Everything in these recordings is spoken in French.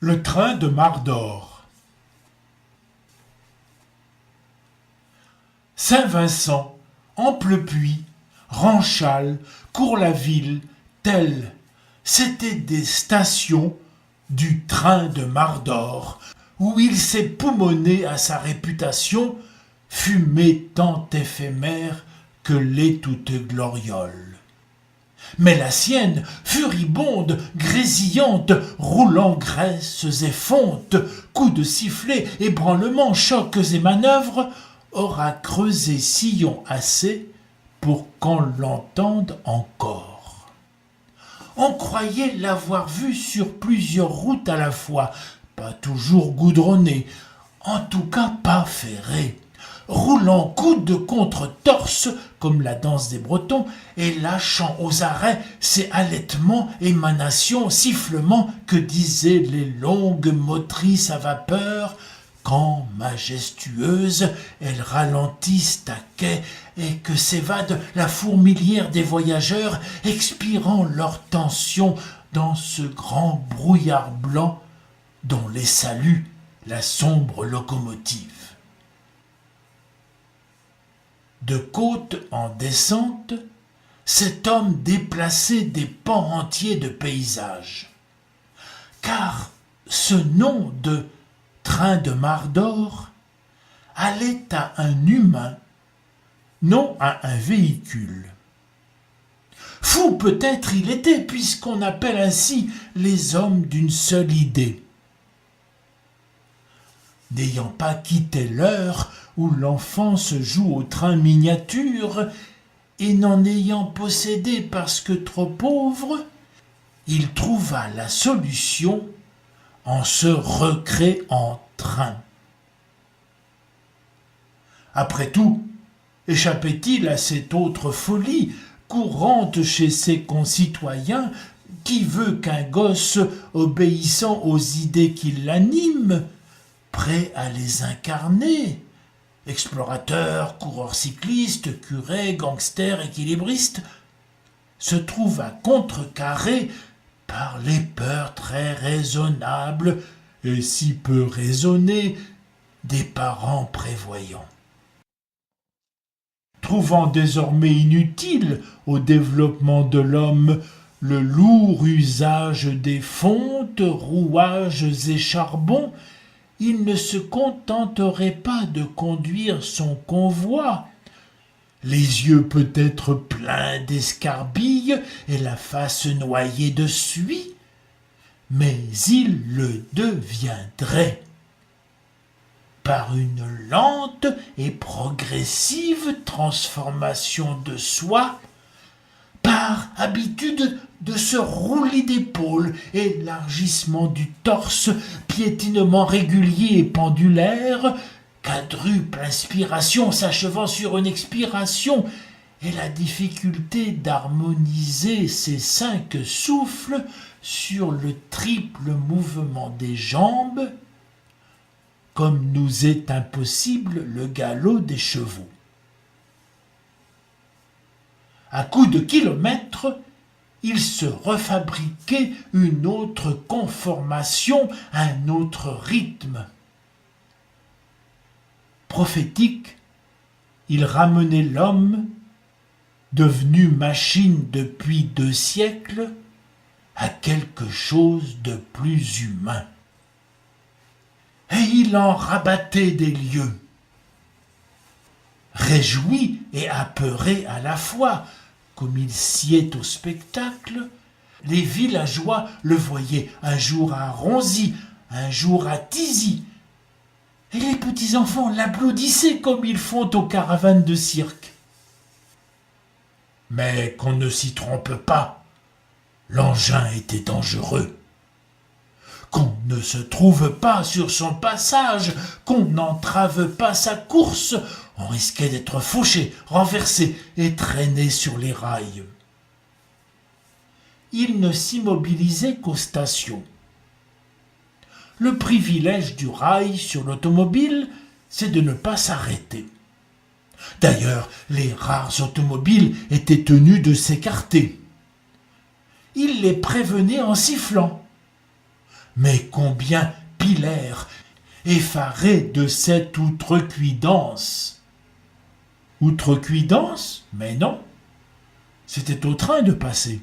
Le train de Mardor. Saint-Vincent, Amplepuis, Ranchal, Cours-la-Ville, Telles, c'étaient des stations du train de Mardor, où il s'est poumonné à sa réputation, fumée tant éphémère que l'est toute gloriole. Mais la sienne, furibonde, grésillante, roulant graisses et fontes, coups de sifflet, ébranlements, chocs et manœuvres, aura creusé sillon assez pour qu'on l'entende encore. On croyait l'avoir vue sur plusieurs routes à la fois, pas toujours goudronnées, en tout cas pas ferrées, roulant coude contre torse comme la danse des Bretons et lâchant aux arrêts ses halètements, émanations, sifflements que disaient les longues motrices à vapeur quand, majestueuses, elles ralentissent à quai et que s'évade la fourmilière des voyageurs expirant leur tension dans ce grand brouillard blanc dont les salue la sombre locomotive. De côte en descente, cet homme déplaçait des pans entiers de paysages. Car ce nom de train de Mardor allait à un humain, non à un véhicule. Fou peut-être il était, puisqu'on appelle ainsi les hommes d'une seule idée. N'ayant pas quitté l'heure où l'enfance joue au train miniature, et n'en ayant possédé parce que trop pauvre, il trouva la solution en se recréant train. Après tout, échappait-il à cette autre folie courante chez ses concitoyens qui veut qu'un gosse obéissant aux idées qui l'animent, prêt à les incarner, explorateur, coureur cycliste, curé, gangster, équilibriste, se trouve à contrecarrer par les peurs très raisonnables et si peu raisonnées des parents prévoyants. Trouvant désormais inutile au développement de l'homme le lourd usage des fontes, rouages et charbons, il ne se contenterait pas de conduire son convoi, les yeux peut-être pleins d'escarbilles et la face noyée de suie, mais il le deviendrait par une lente et progressive transformation de soi, par habitude de se rouler d'épaule, élargissement du torse, piétinement régulier et pendulaire, quadruple inspiration s'achevant sur une expiration, et la difficulté d'harmoniser ces 5 souffles sur le triple mouvement des jambes, comme nous est impossible le galop des chevaux. À coups de kilomètres, il se refabriquait une autre conformation, un autre rythme. Prophétique, il ramenait l'homme, devenu machine depuis 2 siècles, à quelque chose de plus humain. Et il en rabattait des lieux. Réjoui et apeuré à la fois, comme il sied au spectacle, les villageois le voyaient un jour à Ronzy, un jour à Thizy, et les petits-enfants l'applaudissaient comme ils font aux caravanes de cirque. Mais qu'on ne s'y trompe pas, l'engin était dangereux. Qu'on ne se trouve pas sur son passage, qu'on n'entrave pas sa course, on risquait d'être fauché, renversé et traîné sur les rails. Il ne s'immobilisait qu'aux stations. Le privilège du rail sur l'automobile, c'est de ne pas s'arrêter. D'ailleurs, les rares automobiles étaient tenus de s'écarter. Il les prévenait en sifflant. Mais combien pilèrent, effarés de cette outrecuidance. Outrecuidance? Mais non, c'était au train de passer.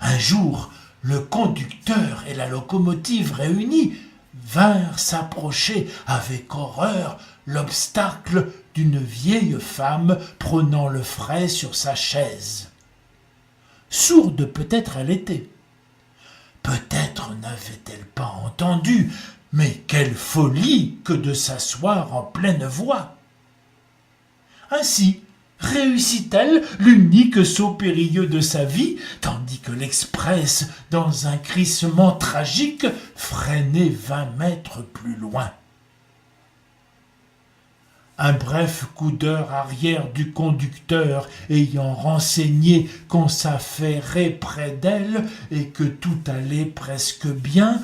Un jour, le conducteur et la locomotive réunis vinrent s'approcher avec horreur l'obstacle d'une vieille femme prenant le frais sur sa chaise. Sourde peut-être elle était. Peut-être n'avait-elle pas entendu, mais quelle folie que de s'asseoir en pleine voie. Ainsi réussit-elle l'unique saut périlleux de sa vie, tandis que l'express, dans un crissement tragique, freinait 20 mètres plus loin. Un bref coup d'heure arrière du conducteur ayant renseigné qu'on s'affairait près d'elle et que tout allait presque bien,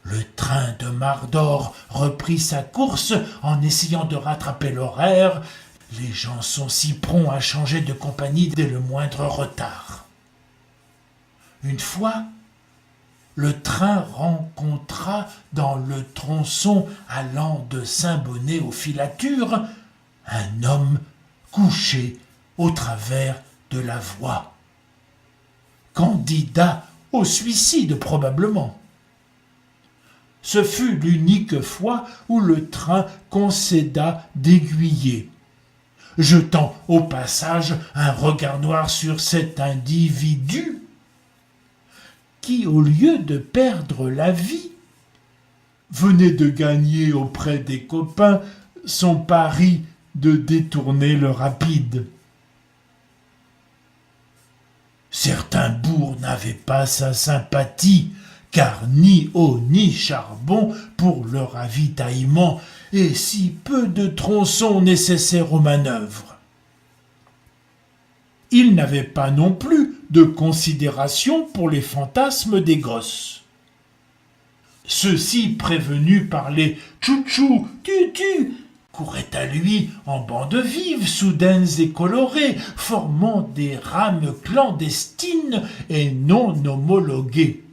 le train de Mardor reprit sa course en essayant de rattraper l'horaire. Les gens sont si prompts à changer de compagnie dès le moindre retard. Une fois, le train rencontra dans le tronçon allant de Saint-Bonnet aux Filatures un homme couché au travers de la voie. Candidat au suicide probablement. Ce fut l'unique fois où le train concéda d'aiguiller, jetant au passage un regard noir sur cet individu qui, au lieu de perdre la vie, venait de gagner auprès des copains son pari de détourner le rapide. Certains bourgs n'avaient pas sa sympathie, car ni eau ni charbon pour le ravitaillement, et si peu de tronçons nécessaires aux manœuvres. Ils n'avaient pas non plus de considération pour les fantasmes des gosses. Ceux-ci, prévenus par les tchou-tchou, tu-tu, couraient à lui en bandes vives, soudaines et colorées, formant des rames clandestines et non homologuées.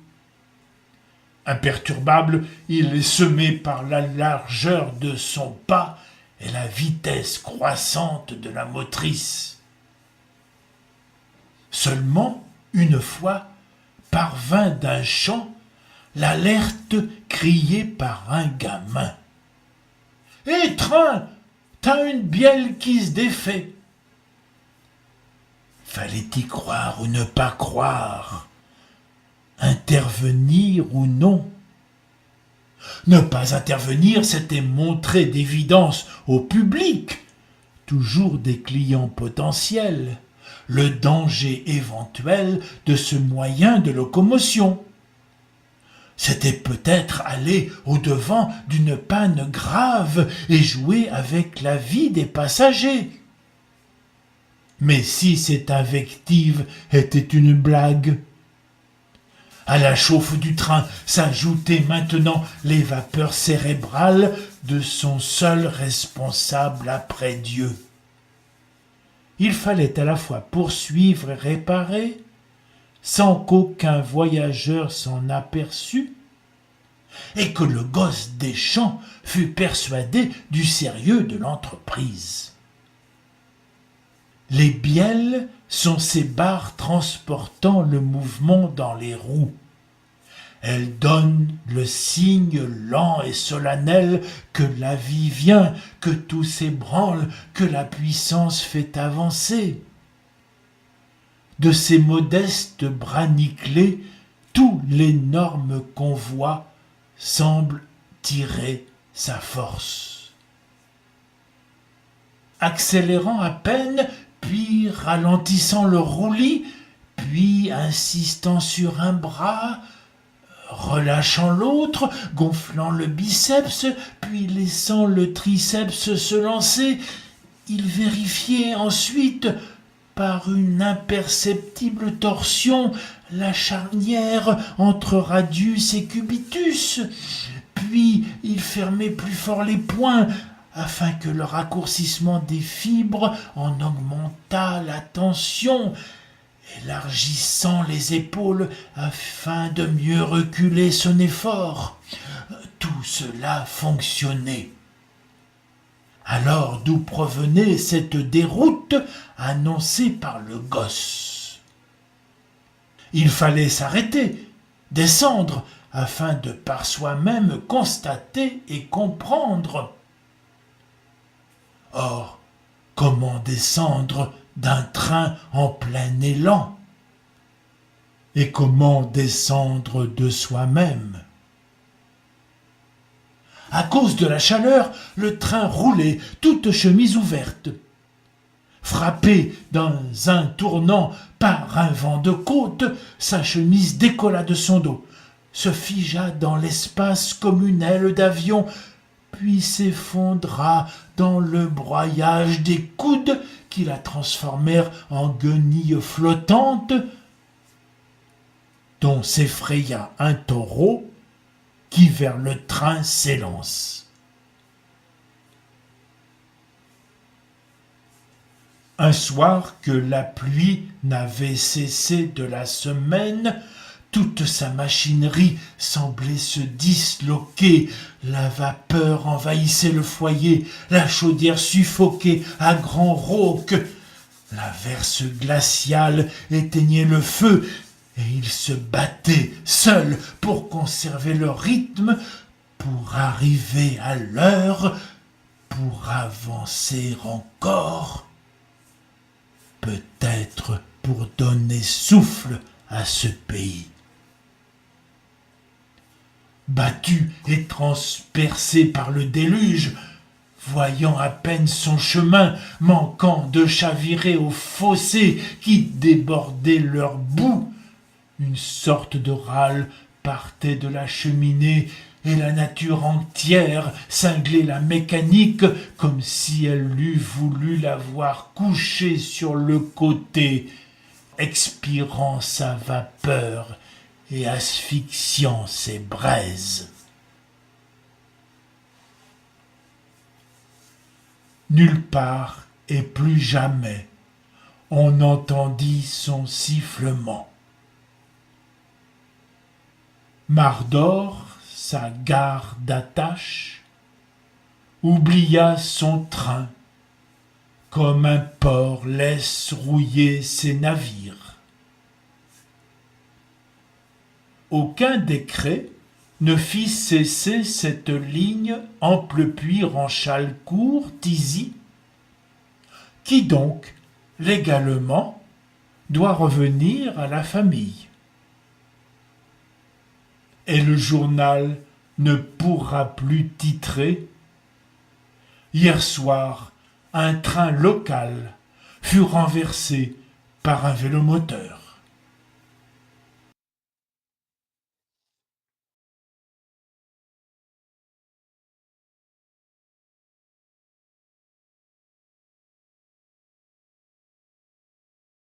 Imperturbable, il les semait par la largeur de son pas et la vitesse croissante de la motrice. Seulement, une fois, parvint d'un chant l'alerte criée par un gamin. « Hé, train, t'as une bielle qui se défait !» Fallait-y croire ou ne pas croire? Intervenir ou non? Ne pas intervenir, c'était montrer d'évidence au public, toujours des clients potentiels, le danger éventuel de ce moyen de locomotion. C'était peut-être aller au-devant d'une panne grave et jouer avec la vie des passagers. Mais si cette invective était une blague? À la chauffe du train s'ajoutaient maintenant les vapeurs cérébrales de son seul responsable après Dieu. Il fallait à la fois poursuivre et réparer, sans qu'aucun voyageur s'en aperçût, et que le gosse des champs fût persuadé du sérieux de l'entreprise. Les bielles sont ces barres transportant le mouvement dans les roues. Elles donnent le signe lent et solennel que la vie vient, que tout s'ébranle, que la puissance fait avancer. De ces modestes bras nickelés, tout l'énorme convoi semble tirer sa force. Accélérant à peine, puis ralentissant le roulis, puis insistant sur un bras, relâchant l'autre, gonflant le biceps, puis laissant le triceps se lancer, il vérifiait ensuite, par une imperceptible torsion, la charnière entre radius et cubitus, puis il fermait plus fort les poings, afin que le raccourcissement des fibres en augmentât la tension, élargissant les épaules afin de mieux reculer son effort. Tout cela fonctionnait. Alors d'où provenait cette déroute annoncée par le gosse? Il fallait s'arrêter, descendre, afin de par soi-même constater et comprendre. Or, comment descendre d'un train en plein élan? Et comment descendre de soi-même? À cause de la chaleur, le train roulait, toute chemise ouverte. Frappé dans un tournant par un vent de côte, sa chemise décolla de son dos, se figea dans l'espace comme une aile d'avion, puis s'effondra dans le broyage des coudes qui la transformèrent en guenille flottante, dont s'effraya un taureau qui vers le train s'élance. Un soir que la pluie n'avait cessé de la semaine, toute sa machinerie semblait se disloquer, la vapeur envahissait le foyer, la chaudière suffoquait à grands rauques, l'averse glaciale éteignait le feu, et ils se battaient seuls pour conserver leur rythme, pour arriver à l'heure, pour avancer encore, peut-être pour donner souffle à ce pays. Battu et transpercé par le déluge, voyant à peine son chemin, manquant de chavirer aux fossés qui débordaient leur bout, une sorte de râle partait de la cheminée et la nature entière cinglait la mécanique comme si elle eût voulu la voir couchée sur le côté, expirant sa vapeur et asphyxiant ses braises. Nulle part et plus jamais on n'entendit son sifflement. Mardor, sa gare d'attache, oublia son train, comme un port laisse rouiller ses navires. Aucun décret ne fit cesser cette ligne Amplepuis-Ranchalcourt-Thizy, qui donc, légalement, doit revenir à la famille. Et le journal ne pourra plus titrer « Hier soir, un train local fut renversé par un vélomoteur ».